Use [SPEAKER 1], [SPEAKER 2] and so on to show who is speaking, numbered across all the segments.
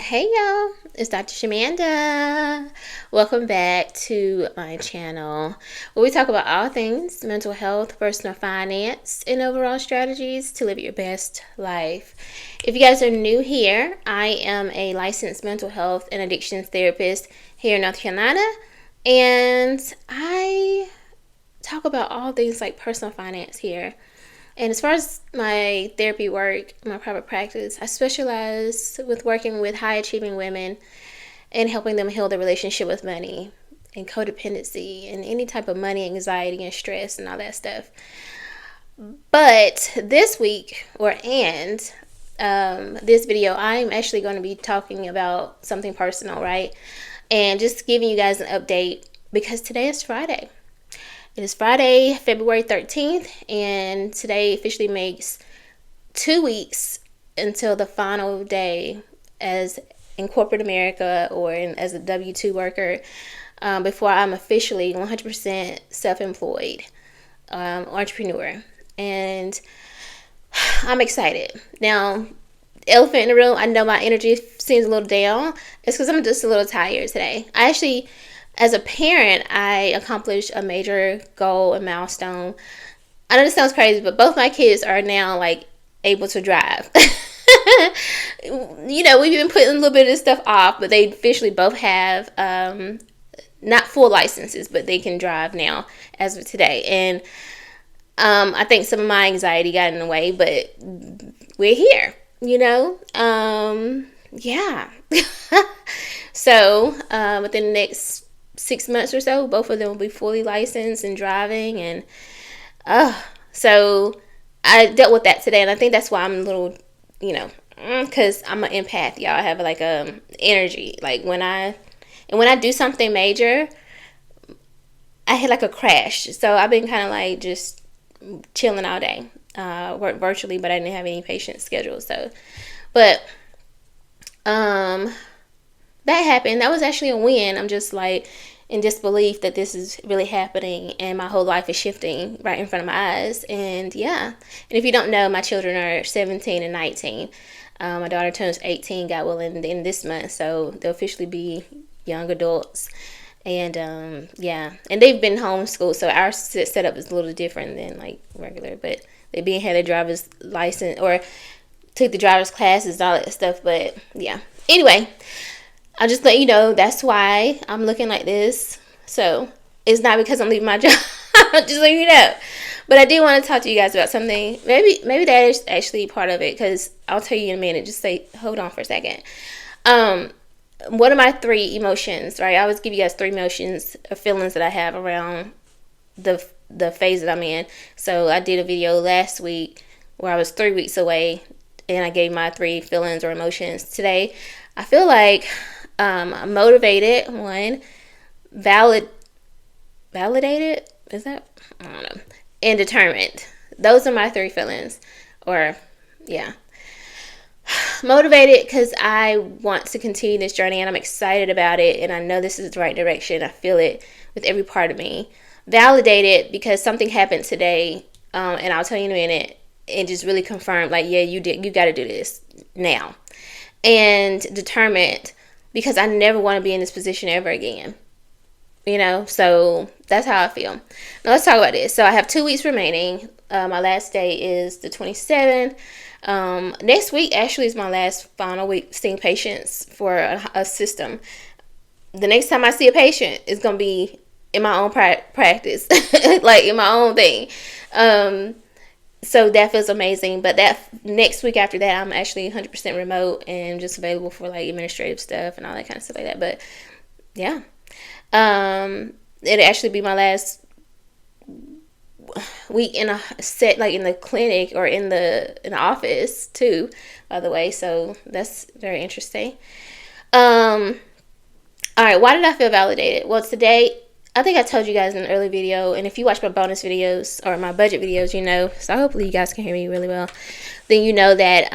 [SPEAKER 1] Hey y'all, it's Dr. Shamanda. Welcome back to my channel where we talk about all things mental health, personal finance, and overall strategies to live your best life. If you guys are new here, I am a licensed mental health and addictions therapist here in North Carolina, and I talk about all things like personal finance here. And as far as my therapy work, my private practice, I specialize with working with high achieving women and helping them heal their relationship with money and codependency and any type of money anxiety and stress and all that stuff. But this week, this video, I'm actually going to be talking about something personal, right? And just giving you guys an update because today is Friday. It is Friday, February 13th, and today officially makes 2 weeks until the final day as in corporate America or as a W-2 worker before I'm officially 100% self-employed entrepreneur. And I'm excited. Now, elephant in the room, I know my energy seems a little down. It's because I'm just a little tired today. As a parent, I accomplished a major goal and milestone. I know this sounds crazy, but both my kids are now able to drive. We've been putting a little bit of this stuff off, but they officially both have not full licenses, but they can drive now as of today. And I think some of my anxiety got in the way, but we're here, yeah. So within the next 6 months or so, both of them will be fully licensed and driving, and so I dealt with that today, and I think that's why I'm a little, because I'm an empath, y'all. I have energy. When I do something major, I hit a crash. So I've been kind of just chilling all day. Work virtually, but I didn't have any patients scheduled. So, but that happened. That was actually a win. I'm just in disbelief that this is really happening and my whole life is shifting right in front of my eyes. And yeah. And if you don't know, my children are 17 and 19. My daughter turns 18, God willing, in this month. So they'll officially be young adults. And yeah. And they've been homeschooled. So our setup is a little different than regular. But they had their driver's license or took the driver's classes and all that stuff. But yeah. Anyway, I'll just let you know that's why I'm looking like this. So it's not because I'm leaving my job. Just so you know. But I do want to talk to you guys about something. Maybe that is actually part of it, because I'll tell you in a minute. Just hold on for a second. One of my 3 emotions, right? I always give you guys 3 emotions or feelings that I have around the phase that I'm in. So I did a video last week where I was 3 weeks away, and I gave my 3 feelings or emotions. Today, I feel like I'm motivated, validated, is that? I don't know. And determined. Those are my 3 feelings. Or, yeah. Motivated because I want to continue this journey and I'm excited about it, and I know this is the right direction. I feel it with every part of me. Validated because something happened today, and I'll tell you in a minute, and just really confirmed, yeah, you got to do this now. And determined because I never want to be in this position ever again. So that's how I feel. Now let's talk about this. So I have 2 weeks remaining. My last day is the 27th. Next week actually is my last final week seeing patients for a system. The next time I see a patient is going to be in my own practice, in my own thing. So that feels amazing. But that next week after that, I'm actually 100% remote and just available for administrative stuff and all that kind of stuff like that. But yeah, it'll actually be my last week in a set, in the clinic or in the office too, by the way. So that's very interesting. All right, why did I feel validated? Well, today, I think I told you guys in an early video, and if you watch my bonus videos or my budget videos, so hopefully you guys can hear me really well, then you know that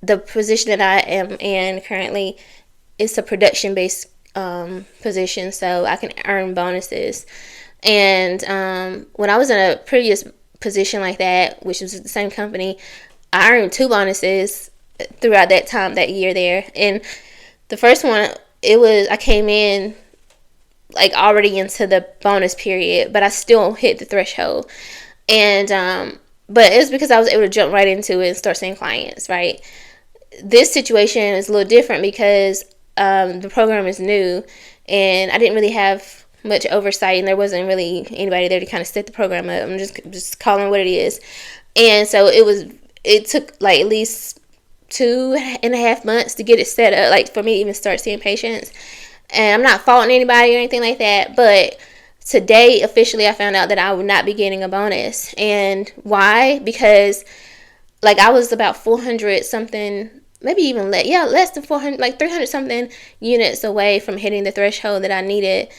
[SPEAKER 1] the position that I am in currently is a production-based position, so I can earn bonuses. And when I was in a previous position like that, which was the same company, I earned 2 bonuses throughout that year there. And the first one, I came in like already into the bonus period, but I still hit the threshold. And but it was because I was able to jump right into it and start seeing clients, right? This situation is a little different because the program is new and I didn't really have much oversight, and there wasn't really anybody there to kind of set the program up. I'm just calling it what it is. And so it took like at least 2.5 months to get it set up, like for me to even start seeing patients. And I'm not faulting anybody or anything like that, but today officially I found out that I would not be getting a bonus. And why? Because like I was about 400 something, maybe even less than 400, like 300 something units away from hitting the threshold that I needed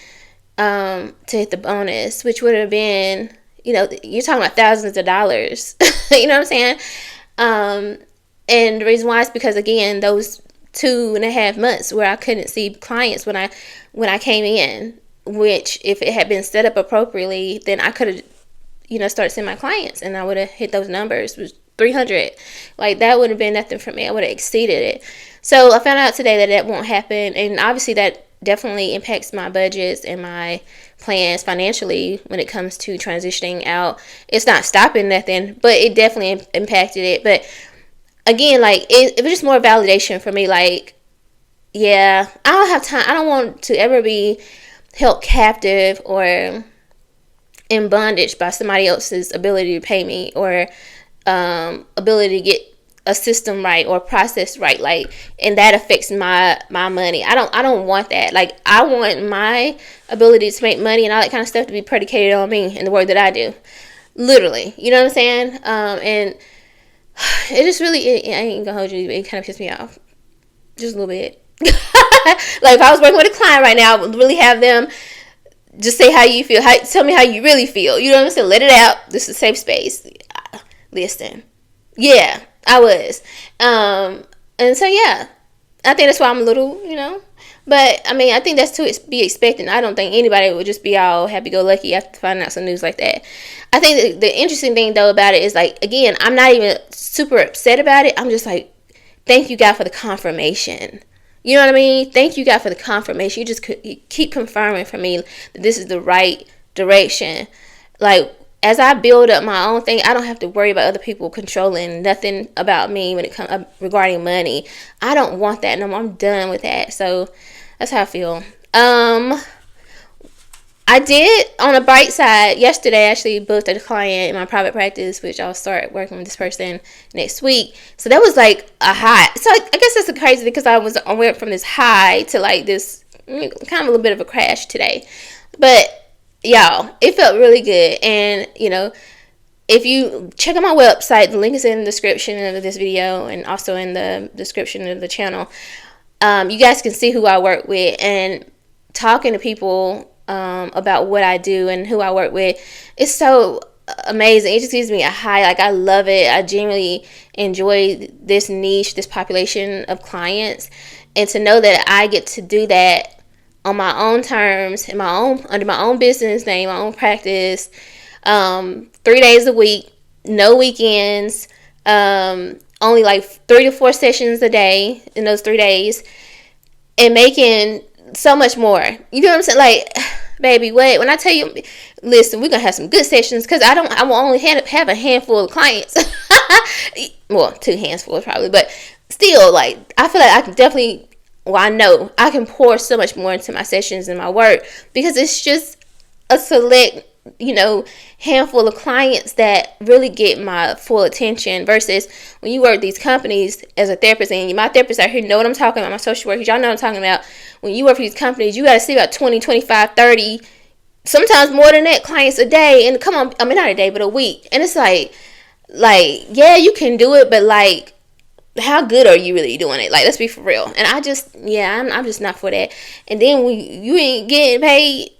[SPEAKER 1] to hit the bonus, which would have been, you're talking about thousands of dollars. You know what I'm saying? And the reason why is because, again, those 2.5 months where I couldn't see clients when I came in, which if it had been set up appropriately, then I could have, started seeing my clients and I would have hit those numbers. It was 300. Like that would have been nothing for me. I would have exceeded it. So I found out today that won't happen. And obviously that definitely impacts my budgets and my plans financially when it comes to transitioning out. It's not stopping nothing, but it definitely impacted it. But again, like it was just more validation for me. Like, yeah, I don't have time. I don't want to ever be held captive or in bondage by somebody else's ability to pay me or ability to get a system right or process right, like, and that affects my money. I don't want that. Like, I want my ability to make money and all that kind of stuff to be predicated on me and the work that I do, literally. You know what I'm saying? And it just really, I ain't gonna hold you, it kind of pissed me off just a little bit. Like, if I was working with a client right now, I would really have them just say how you feel. Tell me how you really feel. You know what I'm saying? Let it out. This is a safe space. Listen. Yeah, I was. And so, yeah. I think that's why I'm a little, But, I mean, I think that's to be expected. I don't think anybody would just be all happy-go-lucky after finding out some news like that. I think the interesting thing, though, about it is, like, again, I'm not even super upset about it. I'm just like, thank you, God, for the confirmation. You know what I mean? Thank you, God, for the confirmation. You keep confirming for me that this is the right direction. Like, as I build up my own thing, I don't have to worry about other people controlling nothing about me when it comes regarding money. I don't want that no more. I'm done with that. So that's how I feel. I did, on a bright side, yesterday I actually booked a client in my private practice, which I'll start working with this person next week. So that was like a high. So I guess that's crazy because I went from this high to like this kind of a little bit of a crash today. But y'all, it felt really good. And, if you check out my website, the link is in the description of this video and also in the description of the channel. You guys can see who I work with, and talking to people about what I do and who I work with, it's so amazing. It just gives me a high. Like, I love it. I genuinely enjoy this niche, this population of clients, and to know that I get to do that on my own terms, under my own business name, my own practice, 3 days a week, no weekends, only like 3 to 4 sessions a day in those 3 days, and making so much more. You know what I'm saying? Like, baby, wait, when I tell you, listen, we're gonna have some good sessions, because I will only have a handful of clients. Well, 2 handfuls probably, but still, like, I feel like I can definitely, I know I can pour so much more into my sessions and my work, because it's just a select, handful of clients that really get my full attention, versus when you work these companies as a therapist, and my therapists out here know what I'm talking about, my social workers, y'all know what I'm talking about. When you work for these companies, you got to see about 20, 25, 30, sometimes more than that clients a day, and come on, I mean, not a day, but a week. And it's like, yeah, you can do it, but like, how good are you really doing it? Like, let's be for real. And I'm just not for that. And then when you ain't getting paid,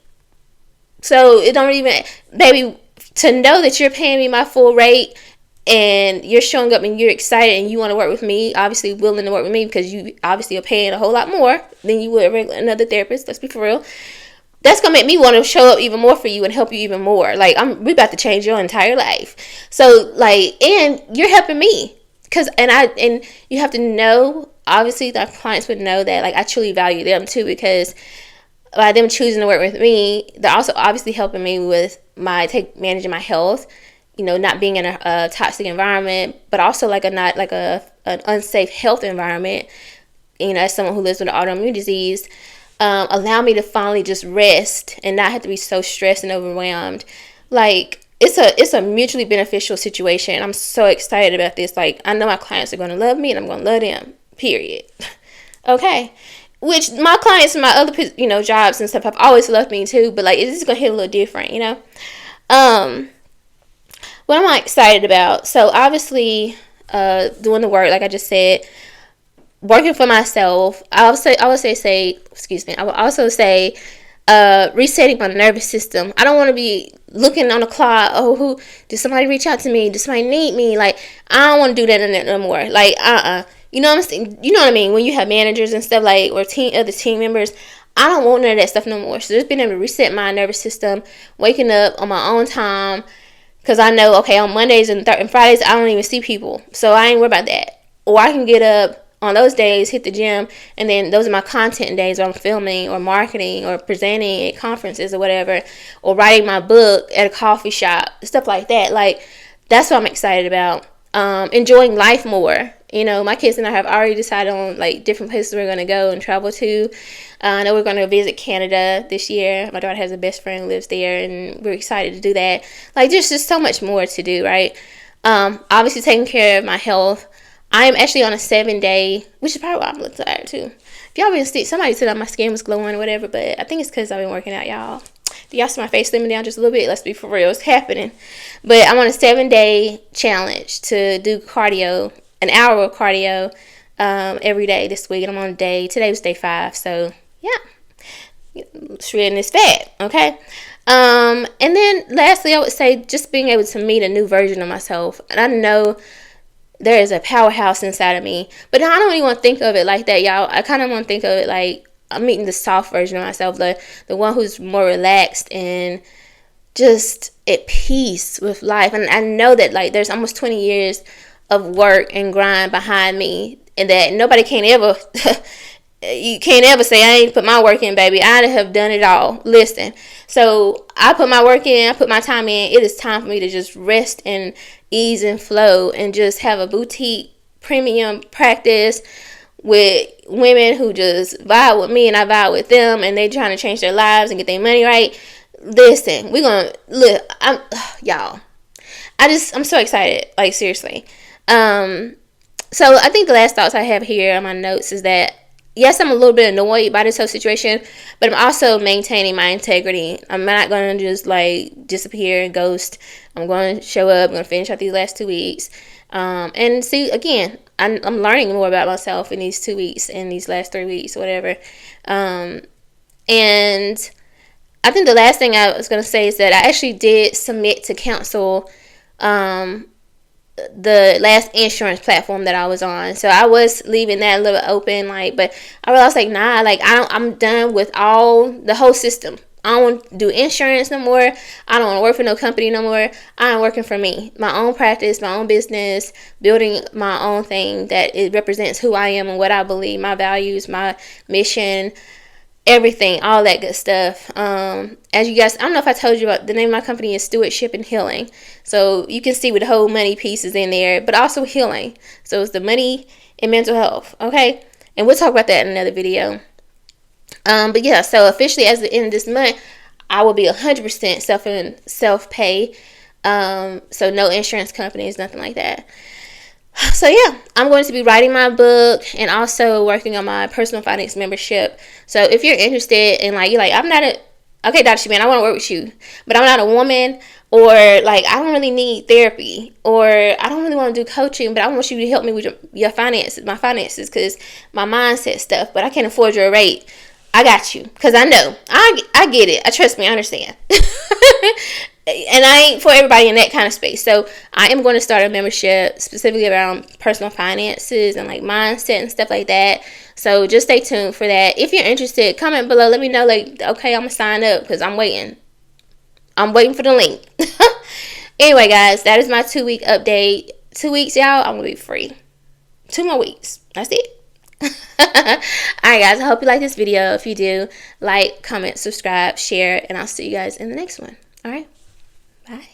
[SPEAKER 1] so it don't even, baby, to know that you're paying me my full rate and you're showing up and you're excited and you want to work with me, obviously willing to work with me, because you obviously are paying a whole lot more than you would another therapist, let's be for real. That's going to make me want to show up even more for you and help you even more. Like, we about to change your entire life. So, like, and you're helping me, and you have to know, obviously the clients would know that like I truly value them too, because by them choosing to work with me, they're also obviously helping me with managing my health, not being in a toxic environment, but also like an unsafe health environment, as someone who lives with an autoimmune disease. Allow me to finally just rest and not have to be so stressed and overwhelmed. Like, it's a mutually beneficial situation. I'm so excited about this. Like, I know my clients are going to love me and I'm going to love them, period. Okay. Which my clients and my other, jobs and stuff have always loved me too, but like, it's just going to hit a little different, What am I excited about? So obviously, doing the work, like I just said, working for myself. I would also say resetting my nervous system. I don't want to be looking on the clock. Oh, who did somebody reach out to me? Does somebody need me? Like, I don't want to do that no more. Like, you know what I'm saying? You know what I mean? When you have managers and stuff, like, or other team members, I don't want none of that stuff no more. So just being able to reset my nervous system, waking up on my own time, because I know, okay, on Mondays and Fridays I don't even see people, so I ain't worried about that. Or I can get up on those days, hit the gym, and then those are my content days where I'm filming or marketing or presenting at conferences or whatever, or writing my book at a coffee shop, stuff like that. Like, that's what I'm excited about. Enjoying life more. My kids and I have already decided on like different places we're going to go and travel to. I know we're going to visit Canada this year. My daughter has a best friend who lives there, and we're excited to do that. Like, there's just so much more to do, right? Obviously taking care of my health. I am actually on a 7-day, which is probably why I'm a little tired too. If y'all been see, somebody said that my skin was glowing or whatever, but I think it's because I've been working out, y'all. Do y'all see my face slimming down just a little bit? Let's be for real. It's happening. But I'm on a 7-day challenge to do cardio, an hour of cardio every day this week. And I'm on today was day 5. So, yeah. Shredding this fat, okay? And then lastly, I would say just being able to meet a new version of myself. And I know there is a powerhouse inside of me, but I don't even want to think of it like that, y'all. I kind of want to think of it like I'm meeting the soft version of myself, the one who's more relaxed and just at peace with life. And I know that like there's almost 20 years of work and grind behind me, and that nobody can ever you can't ever say I ain't put my work in, baby. I have done it all. Listen, so I put my work in, I put my time in. It is time for me to just rest and ease and flow and just have a boutique premium practice with women who just vibe with me and I vibe with them, and they trying to change their lives and get their money right. Listen, we're gonna look. Y'all, I'm so excited. Like, seriously. So I think the last thoughts I have here on my notes is that, yes, I'm a little bit annoyed by this whole situation, but I'm also maintaining my integrity. I'm not going to just like disappear and ghost. I'm going to show up. I'm going to finish out these last 2 weeks. And see, again, I'm learning more about myself in these 2 weeks, in these last 3 weeks, whatever. And I think the last thing I was going to say is that I actually did submit to counsel the last insurance platform that I was on. So I was leaving that a little open, like, but I realized like, nah, like I'm done with the whole system. I don't want to do insurance no more. I don't want to work for no company no more. I'm working for me, my own practice, my own business, building my own thing that it represents who I am and what I believe, my values, my mission, everything, all that good stuff. As you guys, I don't know if I told you about, the name of my company is Stewardship and Healing. So you can see with the whole money pieces in there, but also healing. So it's the money and mental health. Okay. And we'll talk about that in another video. But yeah, so officially as the end of this month, I will be 100% self-pay. So no insurance companies, nothing like that. So yeah, I'm going to be writing my book and also working on my personal finance membership. So if you're interested in like, you're like, okay, Dr. Shamanda, I want to work with you, but I'm not a woman, or like, I don't really need therapy, or I don't really want to do coaching, but I want you to help me with your finances, my finances, because my mindset stuff, but I can't afford your rate. I got you, because I know. I get it. Trust me, I understand. And I ain't for everybody in that kind of space. So I am going to start a membership specifically around personal finances and like mindset and stuff like that. So just stay tuned for that. If you're interested, comment below. Let me know, like, okay, I'm going to sign up because I'm waiting. I'm waiting for the link. Anyway, guys, that is my 2-week update. 2 weeks, y'all, I'm going to be free. 2 more weeks. That's it. Alright guys, I hope you like this video. If you do, like, comment, subscribe, share, and I'll see you guys in the next one. Alright, bye.